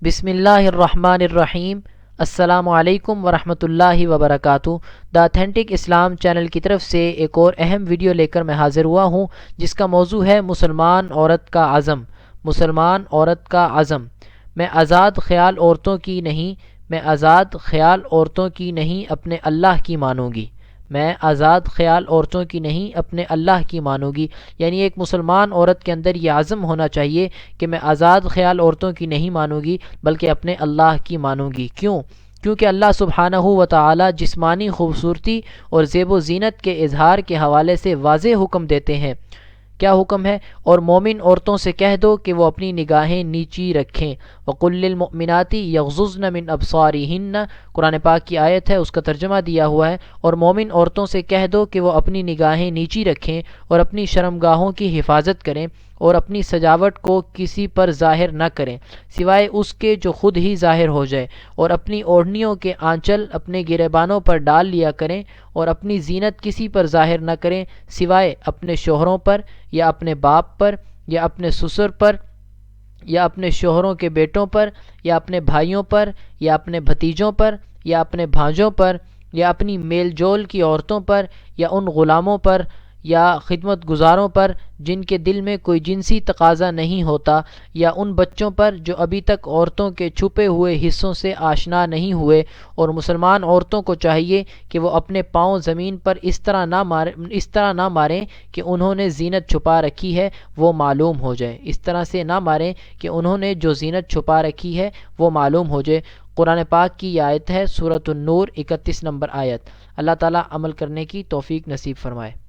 بسم اللہ الرحمن الرحیم۔ السلام علیکم ورحمۃ اللہ وبرکاتہ۔ دا اتھینٹک اسلام چینل کی طرف سے ایک اور اہم ویڈیو لے کر میں حاضر ہوا ہوں، جس کا موضوع ہے مسلمان عورت کا عزم۔ مسلمان عورت کا عزم۔ میں آزاد خیال عورتوں کی نہیں، میں آزاد خیال عورتوں کی نہیں اپنے اللہ کی مانوں گی۔ میں آزاد خیال عورتوں کی نہیں اپنے اللہ کی مانوں گی، یعنی ایک مسلمان عورت کے اندر یہ عزم ہونا چاہیے کہ میں آزاد خیال عورتوں کی نہیں مانوں گی بلکہ اپنے اللہ کی مانوں گی۔ کیونکہ اللہ سبحانہ و تعالی جسمانی خوبصورتی اور زیب و زینت کے اظہار کے حوالے سے واضح حکم دیتے ہیں۔ کیا حکم ہے؟ اور مومن عورتوں سے کہہ دو کہ وہ اپنی نگاہیں نیچی رکھیں۔ وَقُلْ لِلْمُؤْمِنَاتِ يَغْضُضْنَ مِنْ أَبْصَارِهِنَّ، قرآن پاک کی آیت ہے، اس کا ترجمہ دیا ہوا ہے۔ اور مومن عورتوں سے کہہ دو کہ وہ اپنی نگاہیں نیچی رکھیں اور اپنی شرمگاہوں کی حفاظت کریں اور اپنی سجاوٹ کو کسی پر ظاہر نہ کریں سوائے اس کے جو خود ہی ظاہر ہو جائے، اور اپنی اوڑھنیوں کے آنچل اپنے گریبانوں پر ڈال لیا کریں، اور اپنی زینت کسی پر ظاہر نہ کریں سوائے اپنے شوہروں پر یا اپنے باپ پر یا اپنے سسر پر یا اپنے شوہروں کے بیٹوں پر یا اپنے بھائیوں پر یا اپنے بھتیجوں پر یا اپنے بھانجوں پر یا اپنی میل جول کی عورتوں پر یا ان غلاموں پر یا خدمت گزاروں پر جن کے دل میں کوئی جنسی تقاضا نہیں ہوتا، یا ان بچوں پر جو ابھی تک عورتوں کے چھپے ہوئے حصوں سے آشنا نہیں ہوئے۔ اور مسلمان عورتوں کو چاہیے کہ وہ اپنے پاؤں زمین پر اس طرح نہ ماریں کہ انہوں نے زینت چھپا رکھی ہے وہ معلوم ہو جائے، اس طرح سے نہ ماریں کہ انہوں نے جو زینت چھپا رکھی ہے وہ معلوم ہو جائے۔ قرآن پاک کی یہ آیت ہے، سورۃ النور 31 نمبر آیت۔ اللہ تعالیٰ عمل کرنے کی توفیق نصیب فرمائے۔